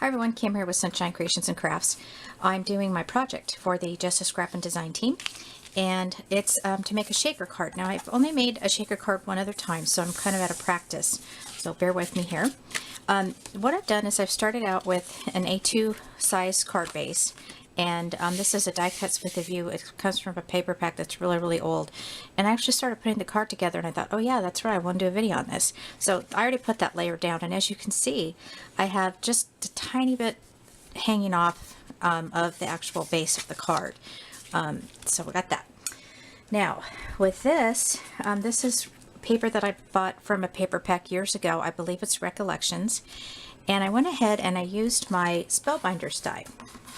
Hi everyone, Kim here with Sunshine Creations and Crafts. I'm doing my project for the Just a Scrappin design team, and it's to make a shaker card. Now I've only made a shaker card one other time, so I'm kind of out of practice, so bear with me here. What I've done is I've started out with an A2 size card base, and this is a die cuts with a view. It comes from a paper pack that's really old, and I actually started putting the card together and I thought, oh yeah, that's right, I want to do a video on this. So I already put that layer down, and as you can see, I have just a tiny bit hanging off of the actual base of the card. So we got that. Now with this, this is paper that I bought from a paper pack years ago. I believe it's Recollections, and I went ahead and I used my Spellbinders die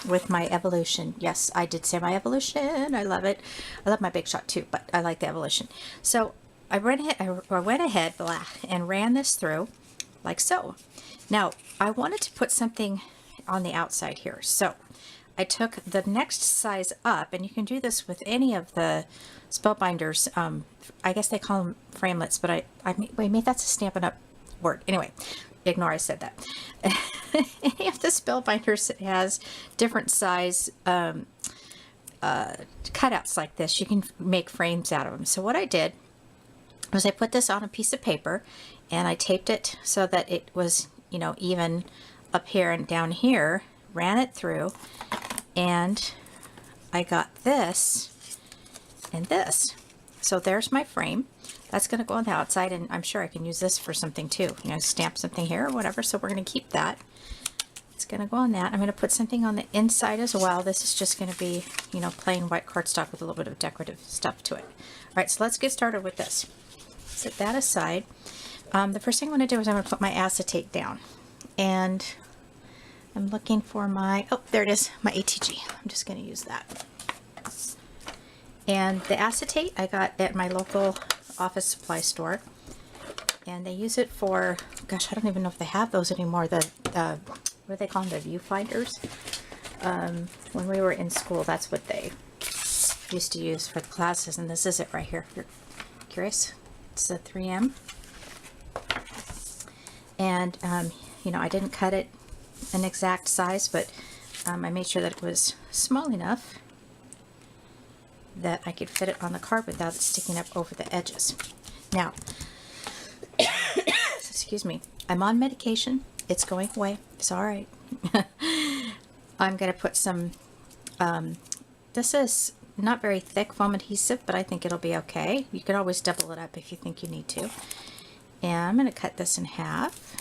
with my Evolution. Yes, I did say my Evolution. I love it. I love my Big Shot too, but I like the Evolution. So I went ahead and ran this through like so. Now I wanted to put something on the outside here, so I took the next size up, and you can do this with any of the Spellbinders. I guess they call them framelits, but wait, maybe that's a Stampin' Up word. Anyway, ignore I said that. Any of the Spellbinders has different size cutouts like this. You can make frames out of them. So what I did was I put this on a piece of paper and I taped it so that it was, you know, even up here and down here, ran it through, and I got this and this. So there's my frame. That's going to go on the outside, and I'm sure I can use this for something too. You know, stamp something here or whatever. So we're going to keep that. It's going to go on that. I'm going to put something on the inside as well. This is just going to be, you know, plain white cardstock with a little bit of decorative stuff to it. All right, so let's get started with this. Set that aside. The first thing I'm going to do is I'm going to put my acetate down, and I'm looking for my, oh, there it is, my ATG. I'm just going to use that. And the acetate I got at my local office supply store, and they use it for, gosh, I don't even know if they have those anymore, the what do they call them, the viewfinders. When we were in school, that's what they used to use for the classes, and this is it right here if you're curious. It's a 3M, and you know, I didn't cut it an exact size, but I made sure that it was small enough that I could fit it on the card without it sticking up over the edges. Now, excuse me, I'm on medication. It's going away. It's all right. I'm going to put some, this is not very thick foam adhesive, but I think it'll be okay. You can always double it up if you think you need to. And I'm going to cut this in half.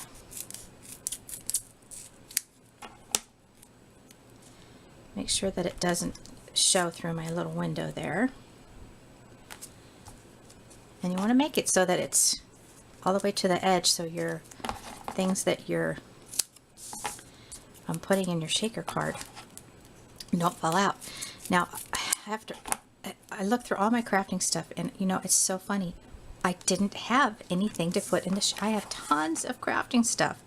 Make sure that it doesn't show through my little window there. And you want to make it so that it's all the way to the edge, so your things that you're putting in your shaker card don't fall out. Now, I looked through all my crafting stuff, and you know, it's so funny. I didn't have anything to put in I have tons of crafting stuff.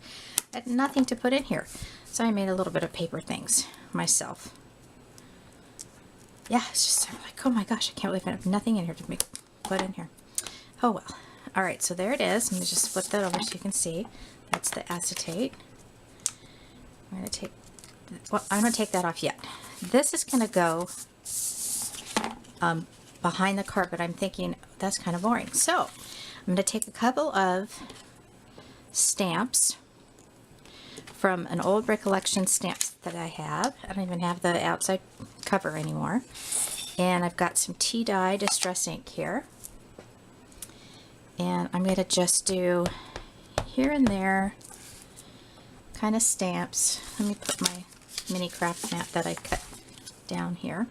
I had nothing to put in here. So I made a little bit of paper things myself. Yeah, it's just like, oh my gosh, I can't believe I have nothing in here to put in here. Oh well. All right, so there it is. Let me just flip that over so you can see. That's the acetate. I'm going to take, well, I'm going to take that off yet. This is going to go behind the card, but I'm thinking that's kind of boring. So I'm going to take a couple of stamps from an old Recollection stamps that I have. I don't even have the outside cover anymore. And I've got some tea dye distress ink here. And I'm going to just do here and there kind of stamps. Let me put my mini craft mat that I cut down here.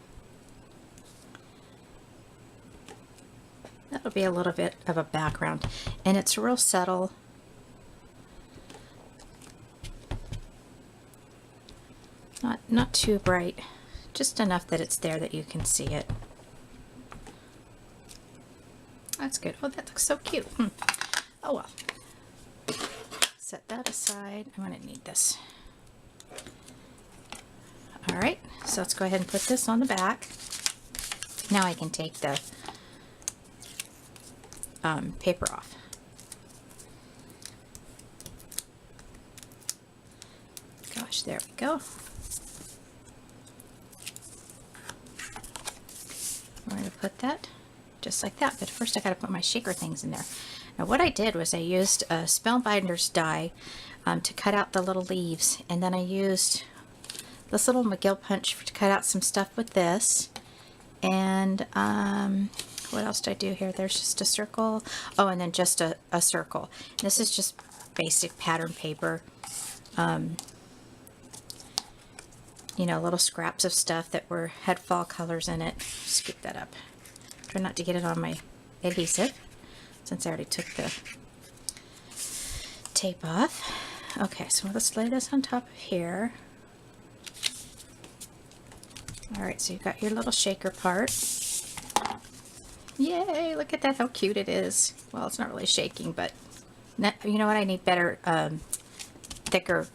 That'll be a little bit of a background. And it's real subtle. Not too bright, just enough that it's there that you can see it. That's good. Oh, that looks so cute. Oh well. Set that aside. I'm going to need this. All right, so let's go ahead and put this on the back. Now I can take the paper off. much. There we go. I'm going to put that just like that, but first I got to put my shaker things in there. Now what I did was I used a Spellbinder's die to cut out the little leaves, and then I used this little McGill punch to cut out some stuff with this. And what else did I do here? There's just a circle. Oh, and then just a circle. This is just basic pattern paper. You know, little scraps of stuff that had fall colors in it. Scoop that up. Try not to get it on my adhesive, since I already took the tape off. Okay, so let's lay this on top of here. Alright, so you've got your little shaker part. Yay, look at that, how cute it is. Well, it's not really shaking, but you know what, I need better, thicker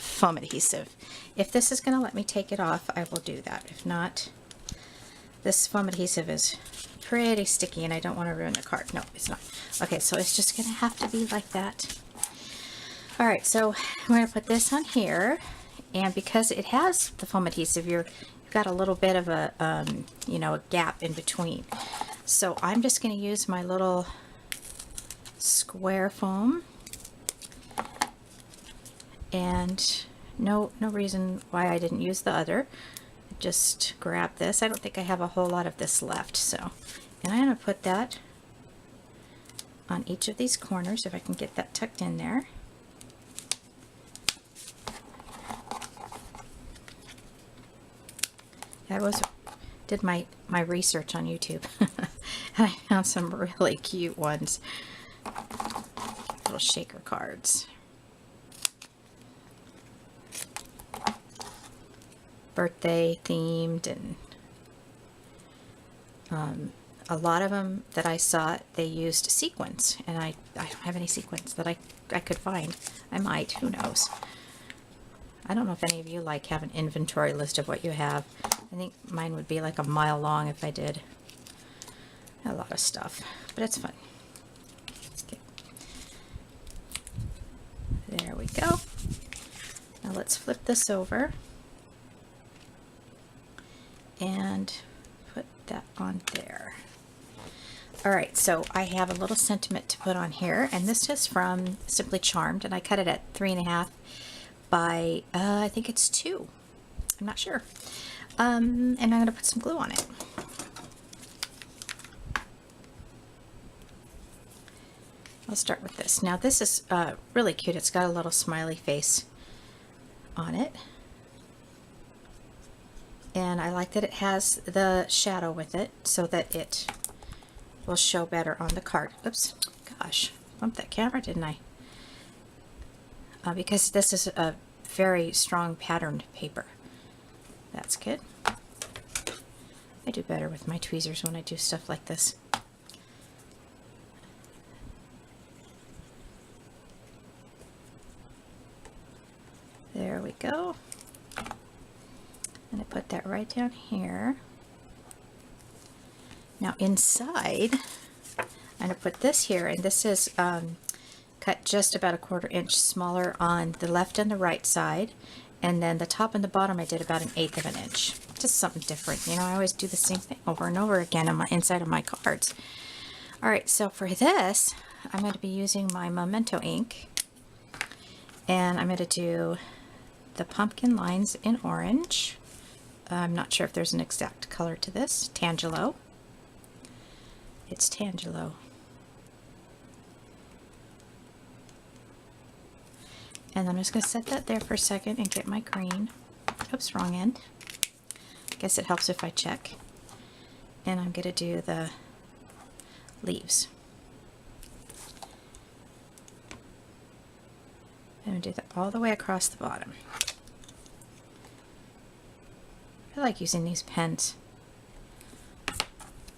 foam adhesive. If this is going to let me take it off, I will do that. If not, this foam adhesive is pretty sticky and I don't want to ruin the card. No, it's not. Okay, so it's just going to have to be like that. Alright, so I'm going to put this on here, and because it has the foam adhesive, you've got a little bit of a, you know, a gap in between. So I'm just going to use my little square foam, and no reason why I didn't use the other. Just grab this. I don't think I have a whole lot of this left, so, and I'm going to put that on each of these corners if I can get that tucked in there. I did my research on YouTube and I found some really cute ones. Little shaker cards. Birthday themed, and a lot of them that I saw, they used sequins, and I don't have any sequins that I could find. I might, who knows. I don't know if any of you like have an inventory list of what you have. I think mine would be like a mile long if I did. A lot of stuff, but it's fun. Okay. There we go. Now let's flip this over and put that on there. Alright, so I have a little sentiment to put on here, and this is from Simply Charmed, and I cut it at 3.5 by, I think it's 2. I'm not sure. And I'm going to put some glue on it. I'll start with this. Now this is really cute. It's got a little smiley face on it. And I like that it has the shadow with it so that it will show better on the card. Oops, gosh, bumped that camera, didn't I? Because this is a very strong patterned paper. That's good. I do better with my tweezers when I do stuff like this. There we go. And I put that right down here. Now inside, I'm going to put this here, and this is cut just about 1/4 inch smaller on the left and the right side, and then the top and the bottom I did about 1/8 of an inch. Just something different, you know. I always do the same thing over and over again on my inside of my cards. Alright, so for this I'm going to be using my Memento ink, and I'm going to do the pumpkin lines in orange. I'm not sure if there's an exact color to this. Tangelo. It's Tangelo. And I'm just going to set that there for a second and get my green. Oops, wrong end. I guess it helps if I check. And I'm going to do the leaves. I'm going to do that all the way across the bottom. I like using these pens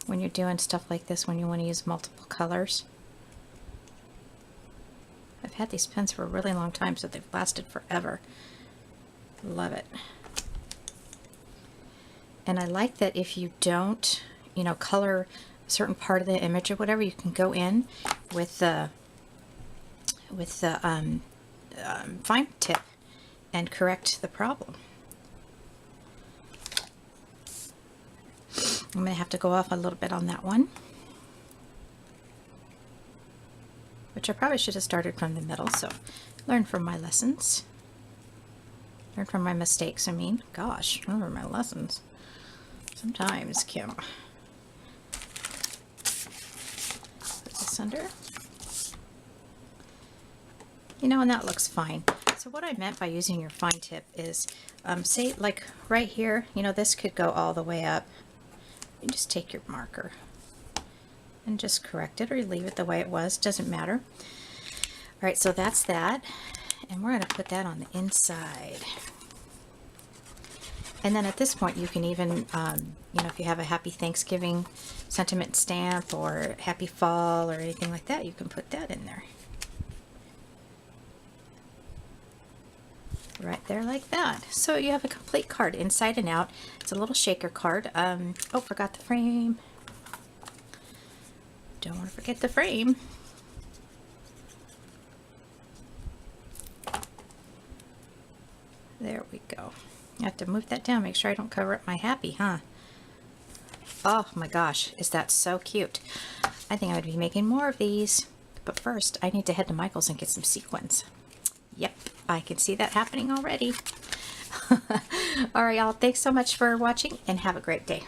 when you're doing stuff like this, when you want to use multiple colors. I've had these pens for a really long time, so they've lasted forever. Love it. And I like that if you don't, you know, color a certain part of the image or whatever, you can go in with the fine tip and correct the problem. I'm going to have to go off a little bit on that one, which I probably should have started from the middle, so learn from my lessons. Learn from my mistakes, I mean. Gosh, those are my lessons. Sometimes, Kim. Put this under. You know, and that looks fine. So what I meant by using your fine tip is, say like right here, you know, this could go all the way up. You just take your marker and just correct it, or you leave it the way it was, doesn't matter. All right, so that's that. And we're going to put that on the inside. And then at this point you can even, you know, if you have a Happy Thanksgiving sentiment stamp or Happy Fall or anything like that, you can put that in there. Right there like that. So you have a complete card inside and out. It's a little shaker card. Oh, forgot the frame. Don't want to forget the frame. There we go. I have to move that down, make sure I don't cover up my happy, huh? Oh my gosh, is that so cute? I think I would be making more of these. But first, I need to head to Michael's and get some sequins. Yep, I can see that happening already. All right, y'all, thanks so much for watching and have a great day.